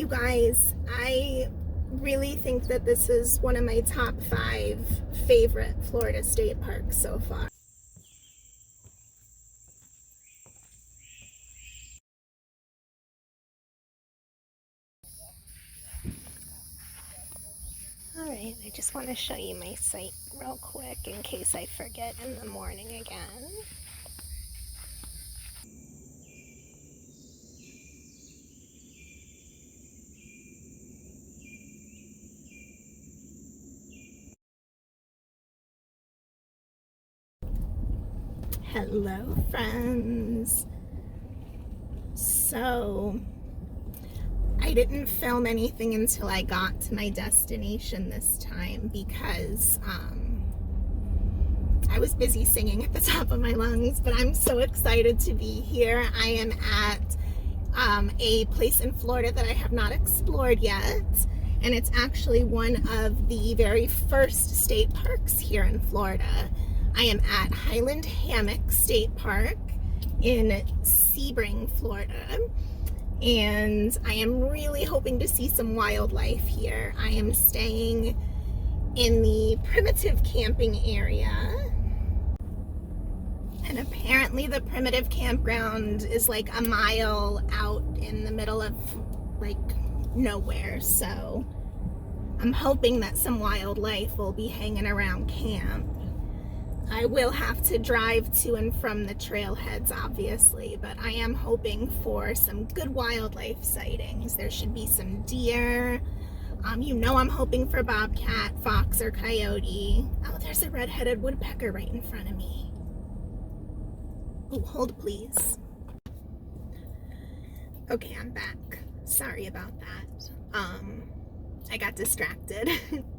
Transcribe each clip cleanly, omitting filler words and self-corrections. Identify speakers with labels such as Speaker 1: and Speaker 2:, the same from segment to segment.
Speaker 1: You guys, I really think that this is one of my top 5 favorite Florida state parks so far. Alright, I just want to show you my site real quick in case I forget in the morning again. Hello friends! So, I didn't film anything until I got to my destination this time because I was busy singing at the top of my lungs, but I'm so excited to be here. I am at a place in Florida that I have not explored yet, and it's actually one of the very first state parks here in Florida. I am at HAMMOCK State Park in Sebring, Florida, and I am really hoping to see some wildlife here. I am staying in the primitive camping area, and apparently the primitive campground is like a mile out in the middle of like nowhere, so I'm hoping that some wildlife will be hanging around camp. I will have to drive to and from the trailheads, obviously, but I am hoping for some good wildlife sightings. There should be some deer. You know I'm hoping for bobcat, fox, or coyote. Oh, there's a red-headed woodpecker right in front of me. Oh, hold please. Okay, I'm back. Sorry about that. I got distracted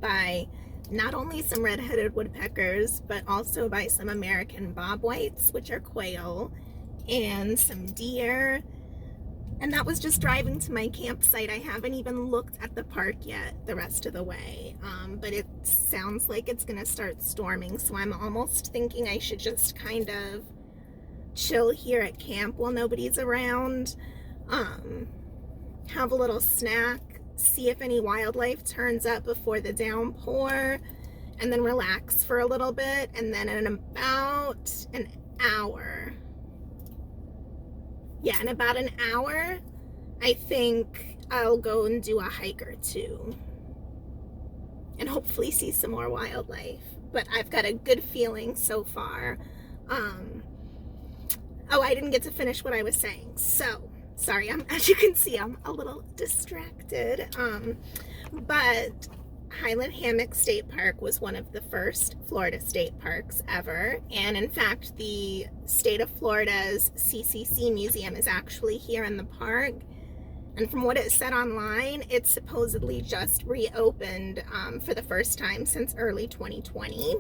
Speaker 1: by not only some red-headed woodpeckers, but also by some American bobwhites, which are quail, and some deer. And that was just driving to my campsite. I haven't even looked at the park yet the rest of the way, but it sounds like it's gonna start storming, so I'm almost thinking I should just kind of chill here at camp while nobody's around, have a little snack, see if any wildlife turns up before the downpour, and then relax for a little bit, and then in about an hour, in about an hour, I think I'll go and do a hike or two and hopefully see some more wildlife. But I've got a good feeling so far. Oh, I didn't get to finish what I was saying. So, sorry, as you can see, I'm a little distracted. But HAMMOCK State Park was one of the first Florida state parks ever. And in fact, the state of Florida's CCC Museum is actually here in the park. And from what it said online, it's supposedly just reopened for the first time since early 2020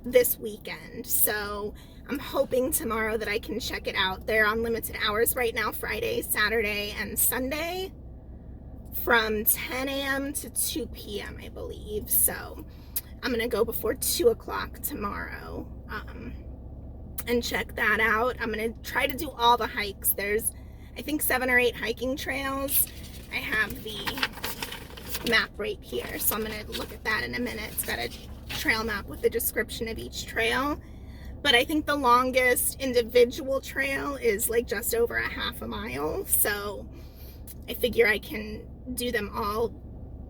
Speaker 1: this weekend. So I'm hoping tomorrow that I can check it out. They're on limited hours right now, Friday, Saturday, and Sunday, from 10 a.m. to 2 p.m. I believe. So I'm gonna go before 2 o'clock tomorrow and check that out. I'm gonna try to do all the hikes. There's, I think, 7 or 8 hiking trails. I have the map right here, so I'm gonna look at that in a minute. It's got a trail map with the description of each trail. But I think the longest individual trail is like just over a half a mile. So I figure I can do them all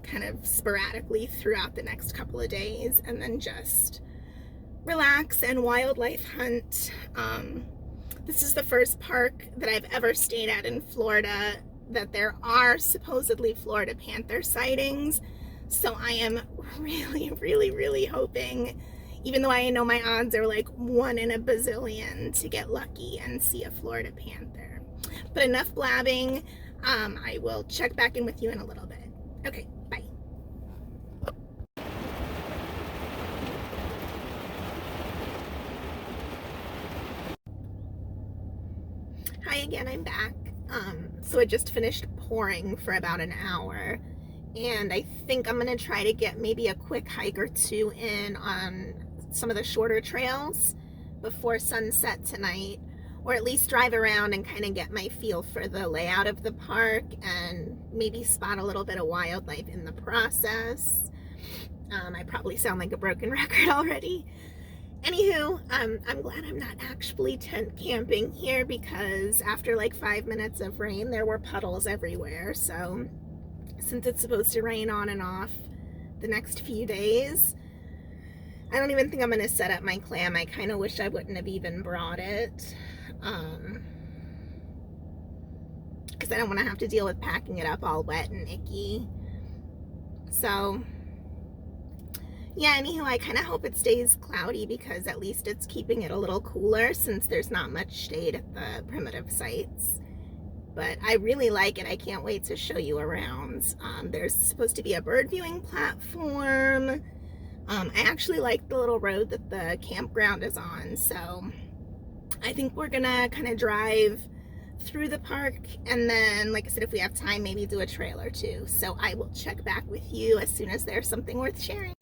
Speaker 1: kind of sporadically throughout the next couple of days and then just relax and wildlife hunt. This is the first park that I've ever stayed at in Florida that there are supposedly Florida panther sightings. So I am really, really, really hoping, even though I know my odds are like 1 in a bazillion to get lucky and see a Florida panther. But enough blabbing. I will check back in with you in a little bit. Okay, bye. Hi again, I'm back. So it just finished pouring for about an hour, and I think I'm gonna try to get maybe a quick hike or two in on some of the shorter trails before sunset tonight, or at least drive around and kind of get my feel for the layout of the park and maybe spot a little bit of wildlife in the process. I probably sound like a broken record already. Anywho, I'm glad I'm not actually tent camping here, because after like 5 minutes of rain, there were puddles everywhere. So since it's supposed to rain on and off the next few days, I don't even think I'm going to set up my clam. I kind of wish I wouldn't have even brought it. Because I don't want to have to deal with packing it up all wet and icky. So yeah, anywho, I kind of hope it stays cloudy, because at least it's keeping it a little cooler since there's not much shade at the primitive sites. But I really like it. I can't wait to show you around. There's supposed to be a bird viewing platform. I actually like the little road that the campground is on, so I think we're gonna kind of drive through the park, and then, like I said, if we have time, maybe do a trail or two. So I will check back with you as soon as there's something worth sharing.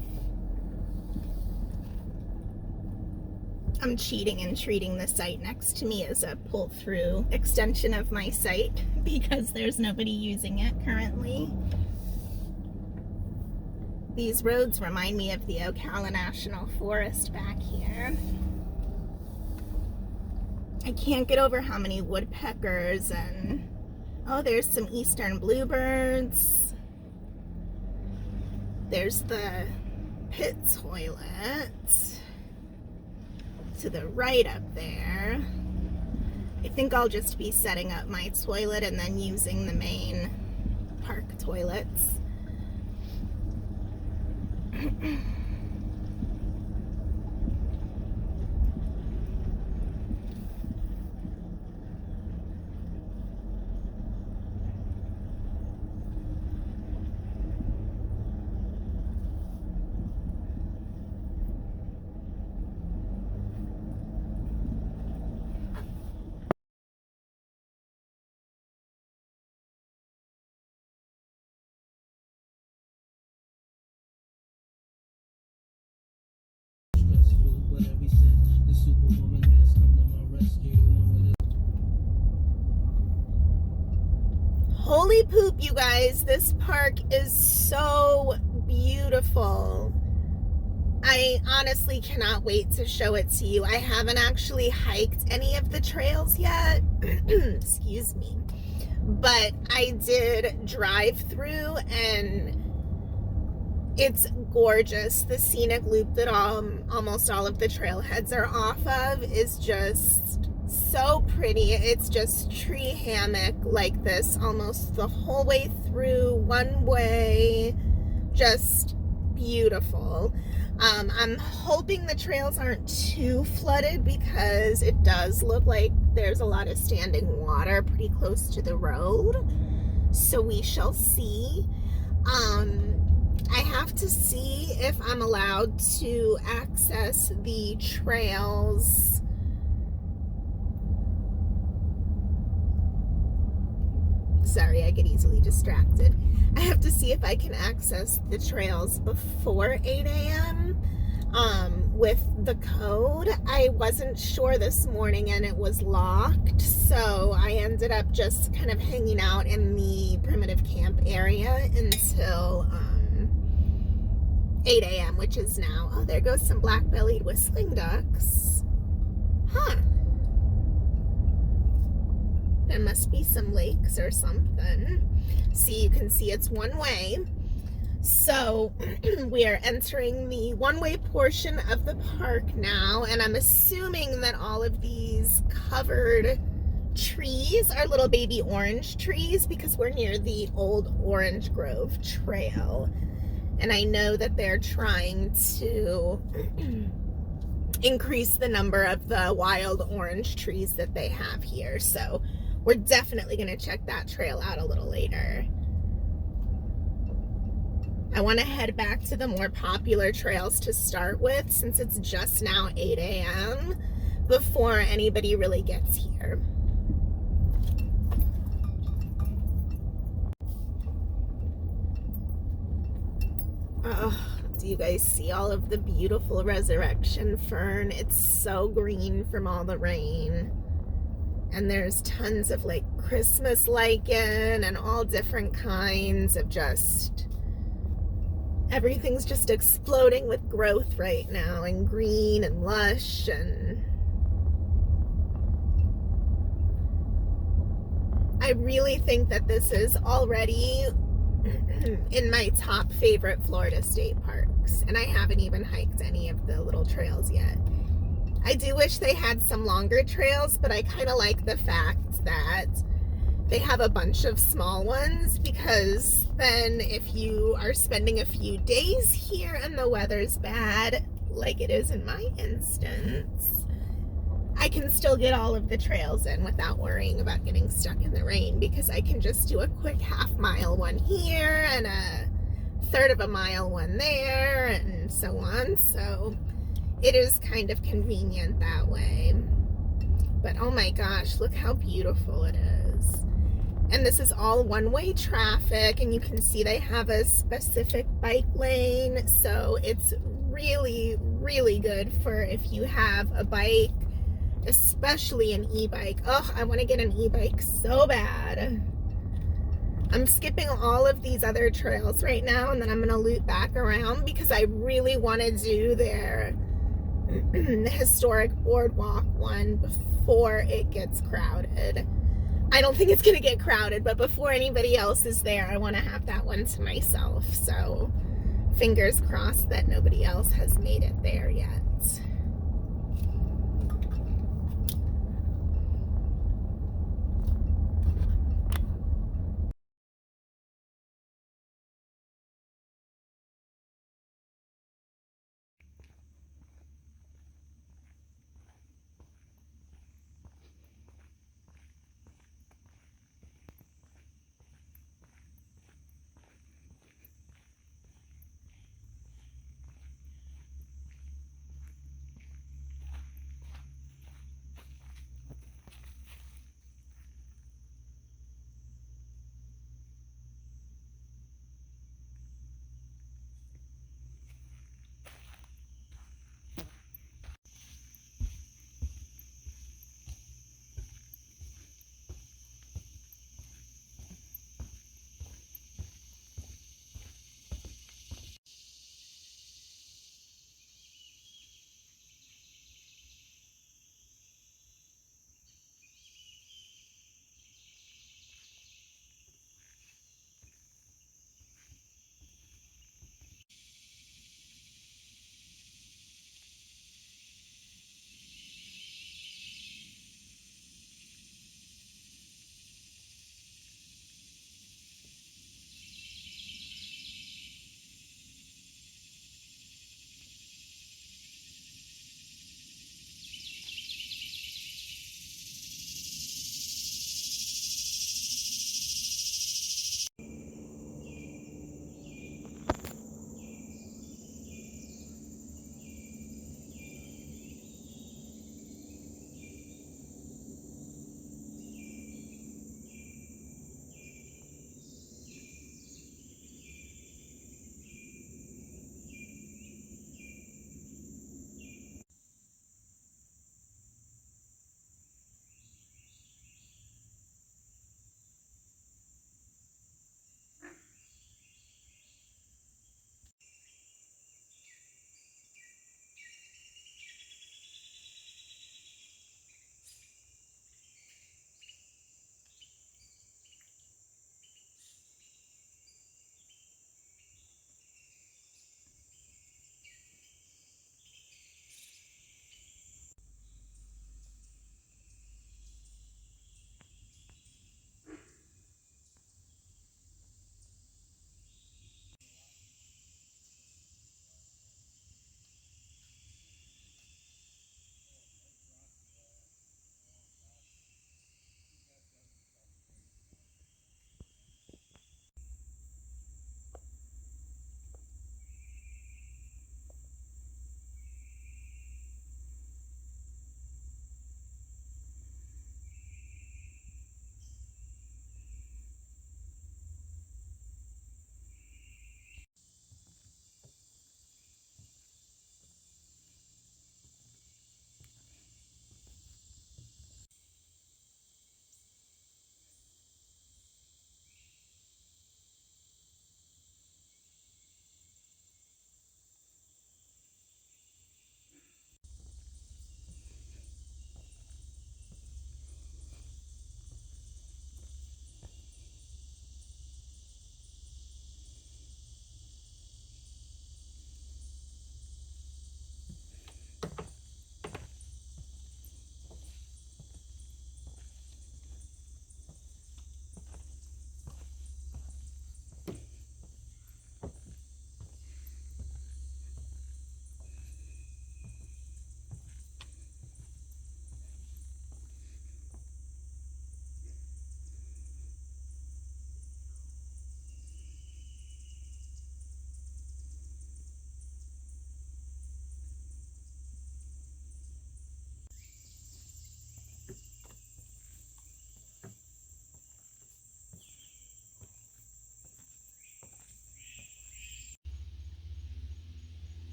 Speaker 1: I'm cheating and treating the site next to me as a pull-through extension of my site because there's nobody using it currently. These roads remind me of the Ocala National Forest back here. I can't get over how many woodpeckers and, oh, there's some eastern bluebirds. There's the pit toilet to the right up there. I think I'll just be setting up my toilet and then using the main park toilets. Holy poop, you guys, this park is so beautiful. I honestly cannot wait to show it to you. I haven't actually hiked any of the trails yet. Excuse me. But I did drive through, and it's gorgeous. The scenic loop that almost all of the trailheads are off of is just so pretty. It's just tree hammock like this almost the whole way through, one way, just beautiful. I'm hoping the trails aren't too flooded, because it does look like there's a lot of standing water pretty close to the road, so we shall see. I have to see if I'm allowed to access the trails sorry, I get easily distracted. I have to see if I can access the trails before 8 a.m. With the code. I wasn't sure this morning and it was locked, so I ended up just kind of hanging out in the primitive camp area until 8 a.m., which is now. Oh, there goes some black-bellied whistling ducks. Huh. There must be some lakes or something. See, you can see it's one way. So we are entering the one-way portion of the park now, and I'm assuming that all of these covered trees are little baby orange trees, because we're near the old Orange Grove Trail. And I know that they're trying to increase the number of the wild orange trees that they have here. So we're definitely going to check that trail out a little later. I want to head back to the more popular trails to start with, since it's just now 8 a.m. before anybody really gets here. Oh, do you guys see all of the beautiful resurrection fern? It's so green from all the rain. And there's tons of like Christmas lichen and all different kinds of just, everything's just exploding with growth right now, and green and lush, and I really think that this is already in my top favorite Florida state parks, and I haven't even hiked any of the little trails yet. I do wish they had some longer trails, but I kind of like the fact that they have a bunch of small ones, because then if you are spending a few days here and the weather's bad, like it is in my instance, I can still get all of the trails in without worrying about getting stuck in the rain, because I can just do a quick half-mile one here and a third of a mile one there and so on. So it is kind of convenient that way. But oh my gosh, look how beautiful it is. And this is all one-way traffic, and you can see they have a specific bike lane, so it's really, really good for if you have a bike, especially an e-bike. Oh, I want to get an e-bike so bad. I'm skipping all of these other trails right now, and then I'm going to loop back around because I really want to do their historic boardwalk one before it gets crowded. I don't think it's going to get crowded, but before anybody else is there, I want to have that one to myself. So fingers crossed that nobody else has made it there yet.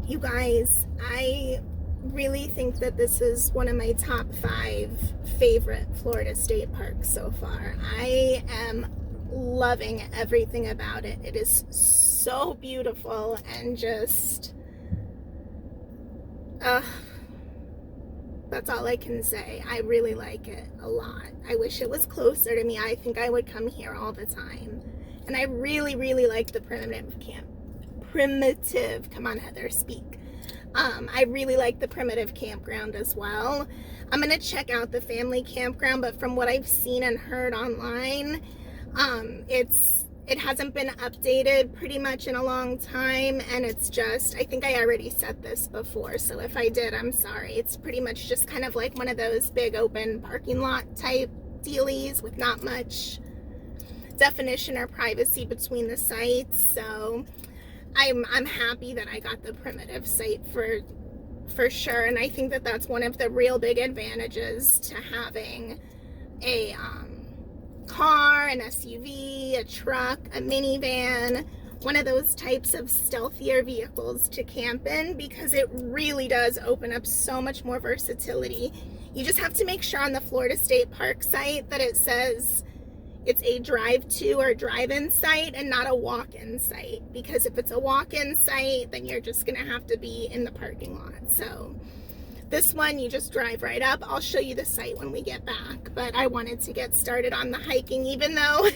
Speaker 1: You guys, I really think that this is one of my top 5 favorite Florida state parks so far. I am loving everything about it. It is so beautiful and just, that's all I can say. I really like it a lot. I wish it was closer to me. I think I would come here all the time. And I really, really like the come on, Heather, speak. I really like the primitive campground as well. I'm gonna check out the family campground, but from what I've seen and heard online, it hasn't been updated pretty much in a long time, and it's just, I think I already said this before, so if I did, I'm sorry. It's pretty much just kind of like one of those big open parking lot type dealies with not much definition or privacy between the sites. So I'm happy that I got the primitive site for sure, and I think that that's one of the real big advantages to having a car, an SUV, a truck, a minivan, one of those types of stealthier vehicles to camp in, because it really does open up so much more versatility. You just have to make sure on the Florida State Park site that it says it's a drive-to or drive-in site and not a walk-in site, because if it's a walk-in site, then you're just gonna have to be in the parking lot. So this one, you just drive right up. I'll show you the site when we get back, but I wanted to get started on the hiking, even though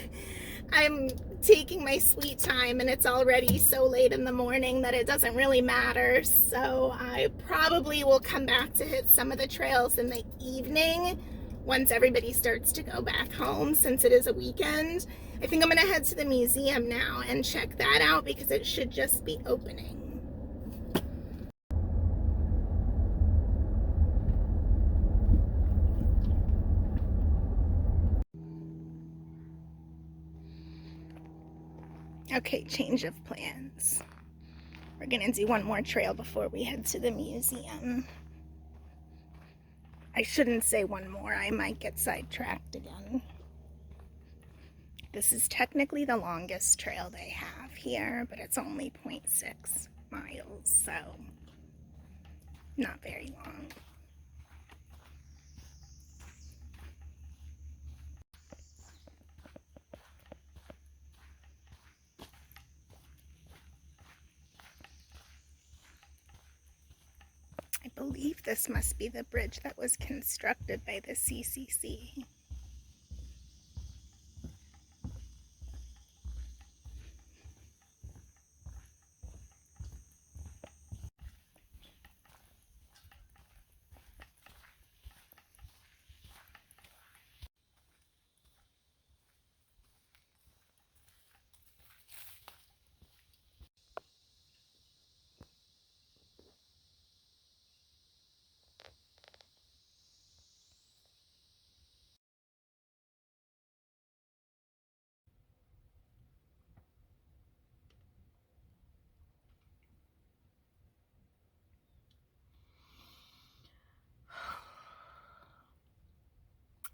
Speaker 1: I'm taking my sweet time and it's already so late in the morning that it doesn't really matter. So I probably will come back to hit some of the trails in the evening once everybody starts to go back home, since it is a weekend. I think I'm gonna head to the museum now and check that out, because it should just be opening. Okay, change of plans. We're gonna do one more trail before we head to the museum. I shouldn't say one more, I might get sidetracked again. This is technically the longest trail they have here, but it's only 0.6 miles, so not very long. I believe this must be the bridge that was constructed by the CCC.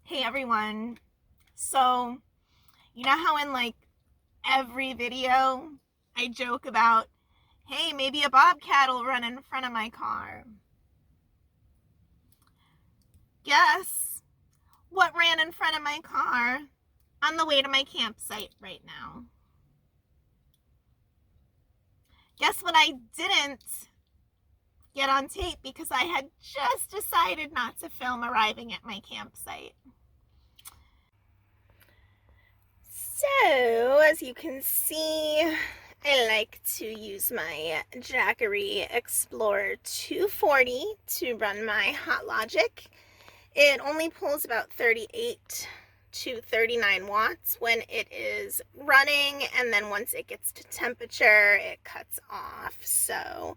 Speaker 1: Hey everyone, so you know how in like every video I joke about, hey, maybe a bobcat will run in front of my car? Guess what ran in front of my car on the way to my campsite right now? Guess what I didn't get on tape because I had just decided not to film arriving at my campsite. So, as you can see, I like to use my Jackery Explorer 240 to run my Hot Logic. It only pulls about 38 to 39 watts when it is running, and then once it gets to temperature, it cuts off. So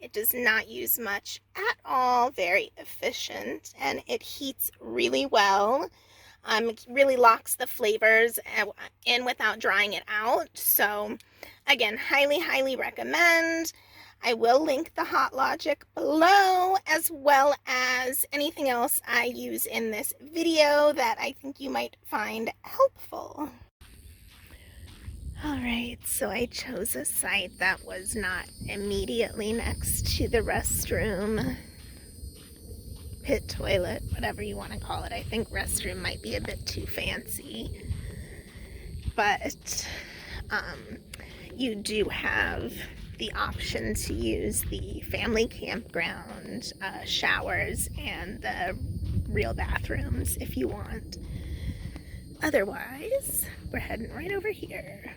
Speaker 1: it does not use much at all, very efficient, and it heats really well. It really locks the flavors in without drying it out. So again, highly, highly recommend. I will link the Hot Logic below, as well as anything else I use in this video that I think you might find helpful. Alright, so I chose a site that was not immediately next to the restroom, pit, toilet, whatever you want to call it. I think restroom might be a bit too fancy. But you do have the option to use the family campground showers and the real bathrooms if you want. Otherwise, we're heading right over here.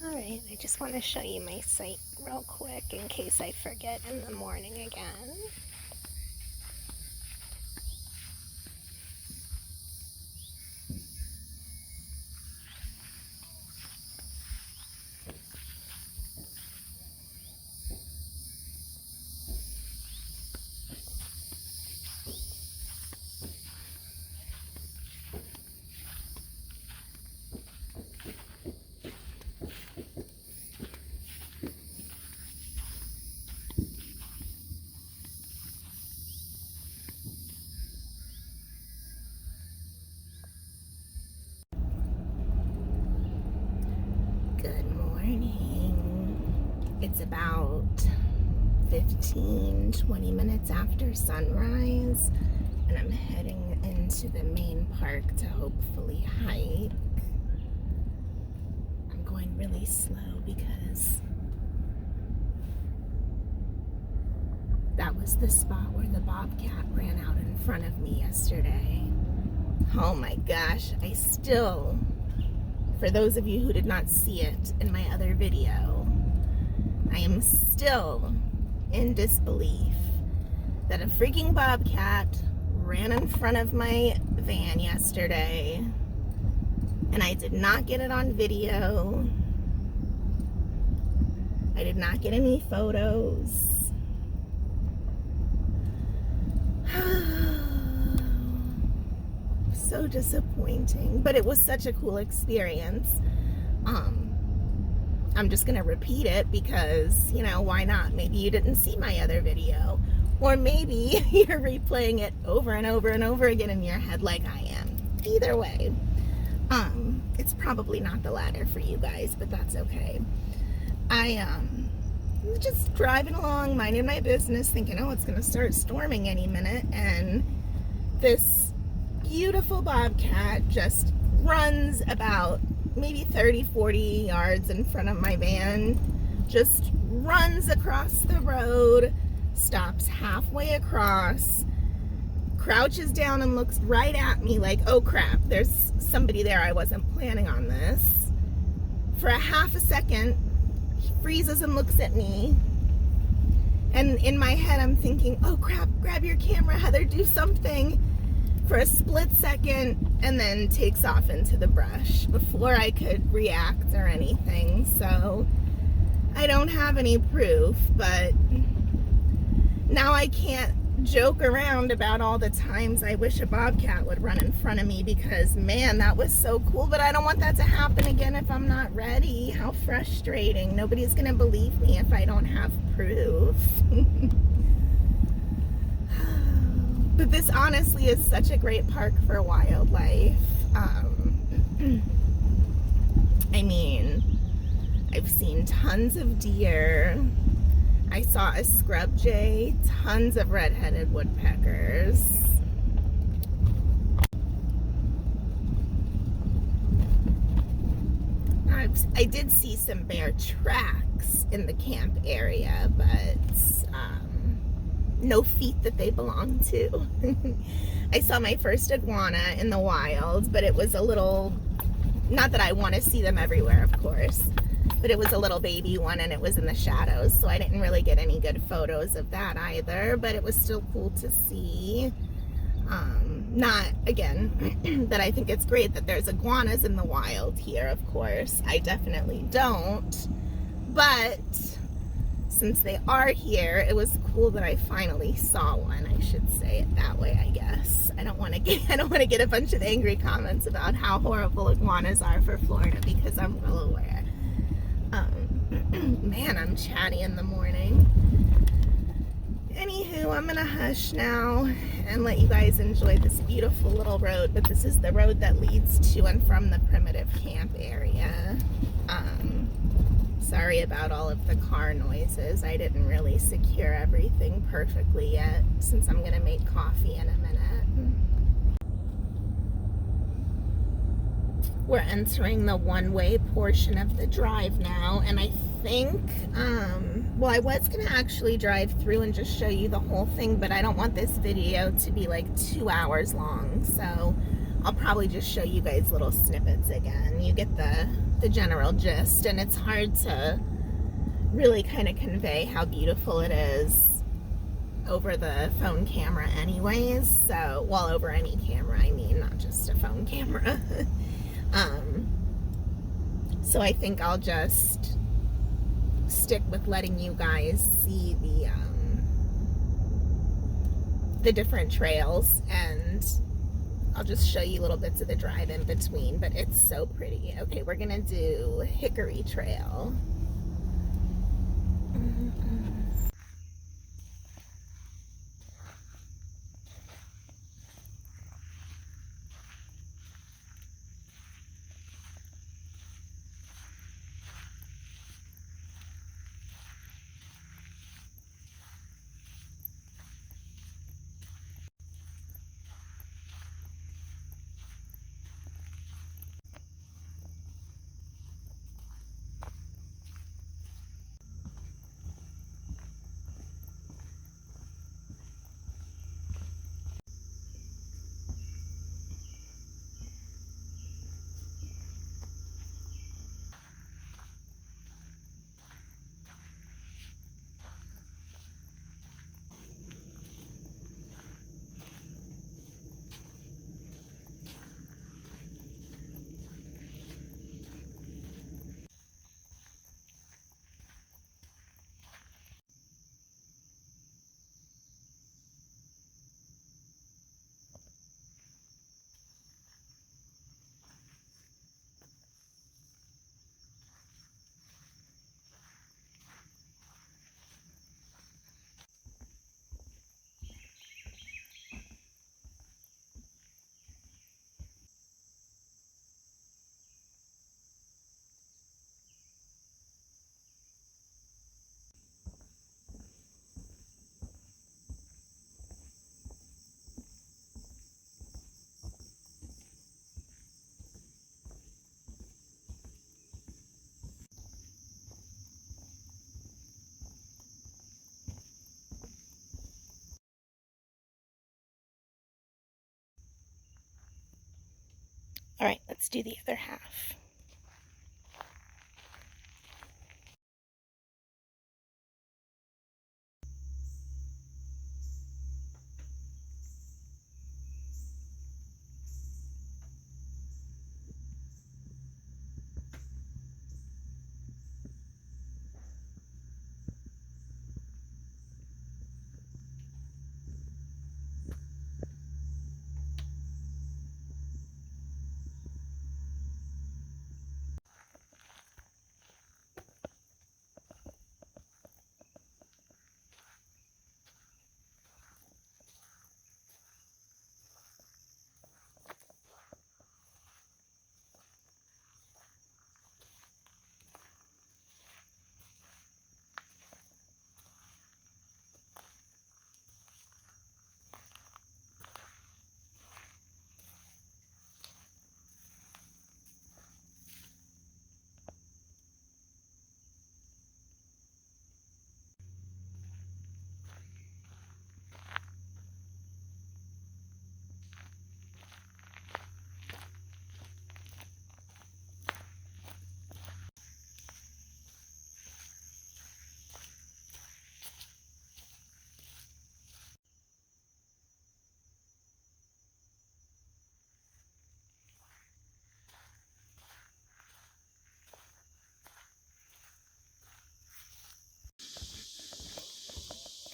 Speaker 1: Alright, I just want to show you my site real quick in case I forget in the morning again. Good morning. It's about 15-20 minutes after sunrise, and I'm heading into the main park to hopefully hike. I'm going really slow because that was the spot where the bobcat ran out in front of me yesterday. Oh my gosh, I still, for those of you who did not see it in my other video, I am still in disbelief that a freaking bobcat ran in front of my van yesterday and I did not get it on video. I did not get any photos. So disappointing, but it was such a cool experience. I'm just gonna repeat it because, you know, why not? Maybe you didn't see my other video, or maybe you're replaying it over and over and over again in your head like I am. Either way, it's probably not the latter for you guys, but that's okay. I was just driving along, minding my business, thinking, oh, it's gonna start storming any minute, and this beautiful bobcat just runs about maybe 30-40 yards in front of my van, just runs across the road, stops halfway across, crouches down and looks right at me like, oh crap, there's somebody there, I wasn't planning on this. For a half a second, he freezes and looks at me, and in my head I'm thinking, oh crap, grab your camera, Heather, do something. For a split second, and then takes off into the brush before I could react or anything. So I don't have any proof, but now I can't joke around about all the times I wish a bobcat would run in front of me, because man, that was so cool, but I don't want that to happen again if I'm not ready. How frustrating. Nobody's gonna believe me if I don't have proof. But this honestly is such a great park for wildlife. I mean, I've seen tons of deer. I saw a scrub jay, tons of red-headed woodpeckers. I did see some bear tracks in the camp area, but no feet that they belong to. I saw my first iguana in the wild, but it was a little, not that I want to see them everywhere, of course, but it was a little baby one and it was in the shadows, so I didn't really get any good photos of that either, but it was still cool to see. Not, again, that I think it's great that there's iguanas in the wild here, of course. I definitely don't, but since they are here, it was cool that I finally saw one. I should say it that way, I guess. I don't want to get a bunch of angry comments about how horrible iguanas are for Florida, because I'm well aware. Man, I'm chatty in the morning. Anywho, I'm gonna hush now and let you guys enjoy this beautiful little road, but this is the road that leads to and from the primitive camp area. Sorry about all of the car noises. I didn't really secure everything perfectly yet, since I'm gonna make coffee in a minute. We're entering the one-way portion of the drive now, and I think, well, I was gonna actually drive through and just show you the whole thing, but I don't want this video to be like 2 hours long, so I'll probably just show you guys little snippets again. You get the general gist, and it's hard to really kind of convey how beautiful it is over the phone camera anyways. So, well, over any camera, I mean, not just a phone camera. So I think I'll just stick with letting you guys see the different trails, and I'll just show you little bits of the drive in between, but it's so pretty. Okay, we're gonna do Hickory Trail. All right, let's do the other half.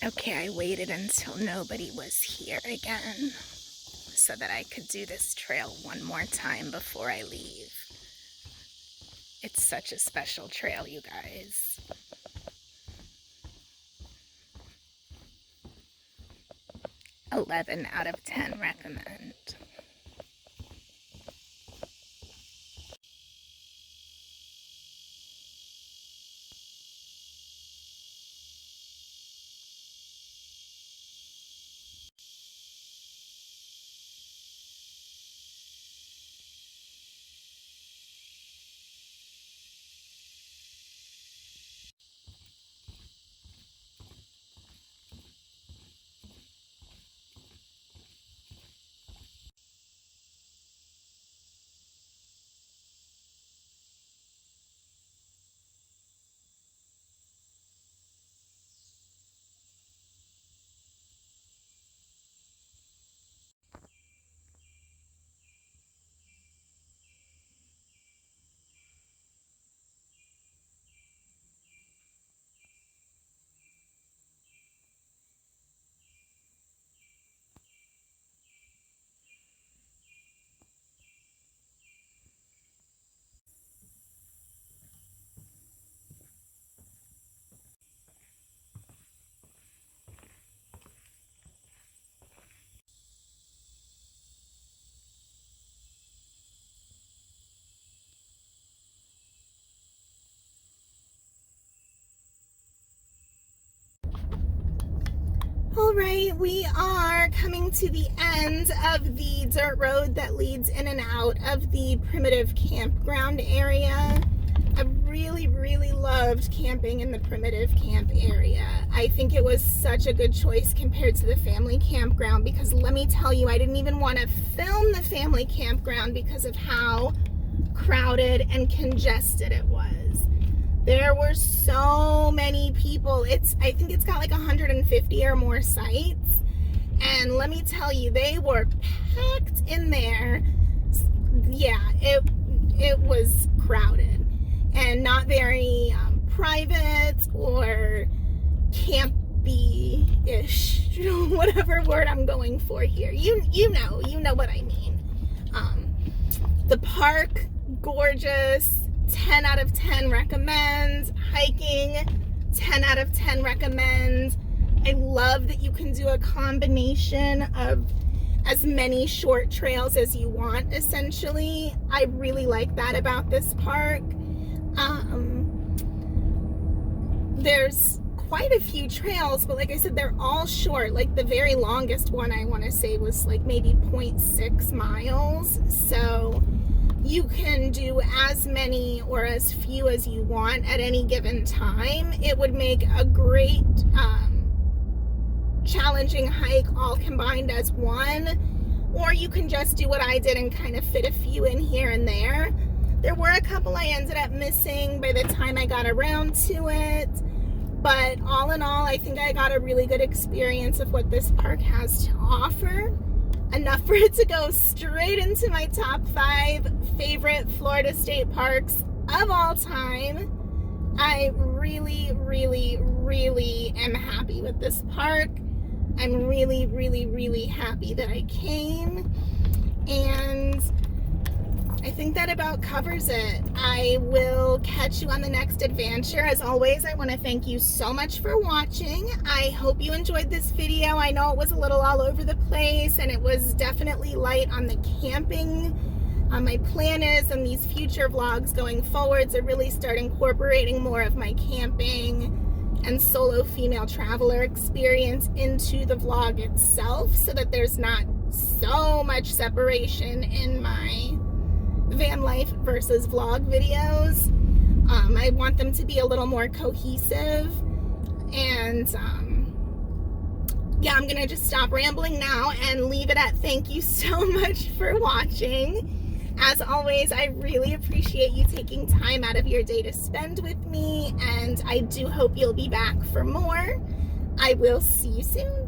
Speaker 1: Okay, I waited until nobody was here again so that I could do this trail one more time before I leave. It's such a special trail, you guys. "11 out of 10 recommend." All right, we are coming to the end of the dirt road that leads in and out of the primitive campground area. I really loved camping in the primitive camp area. I think it was such a good choice compared to the family campground, because let me tell you, I didn't even want to film the family campground because of how crowded and congested it was. There were so many people. I think it's got like 150 or more sites. And let me tell you, they were packed in there. Yeah, it was crowded and not very private or campy-ish, whatever word I'm going for here. You know what I mean. The park, gorgeous. 10 out of 10 recommend. Hiking, 10 out of 10 recommend. I love that you can do a combination of as many short trails as you want, essentially. I really like that about this park. There's quite a few trails, but like I said, they're all short. Like the very longest one, I want to say, was like maybe 0.6 miles. So you can do as many or as few as you want at any given time. It would make a great challenging hike all combined as one, or you can just do what I did and kind of fit a few in here and there. There were a couple I ended up missing by the time I got around to it, but all in all, I think I got a really good experience of what this park has to offer. Enough for it to go straight into my top 5 favorite Florida state parks of all time. I really am happy with this park. I'm really happy that I came, and I think that about covers it. I will catch you on the next adventure. As always, I want to thank you so much for watching. I hope you enjoyed this video. I know it was a little all over the place, and it was definitely light on the camping. My plan is in these future vlogs going forward to really start incorporating more of my camping and solo female traveler experience into the vlog itself, so that there's not so much separation in my van life versus vlog videos. I want them to be a little more cohesive, and yeah, I'm gonna just stop rambling now and leave it at thank you so much for watching. As always, I really appreciate you taking time out of your day to spend with me, and I do hope you'll be back for more. I will see you soon.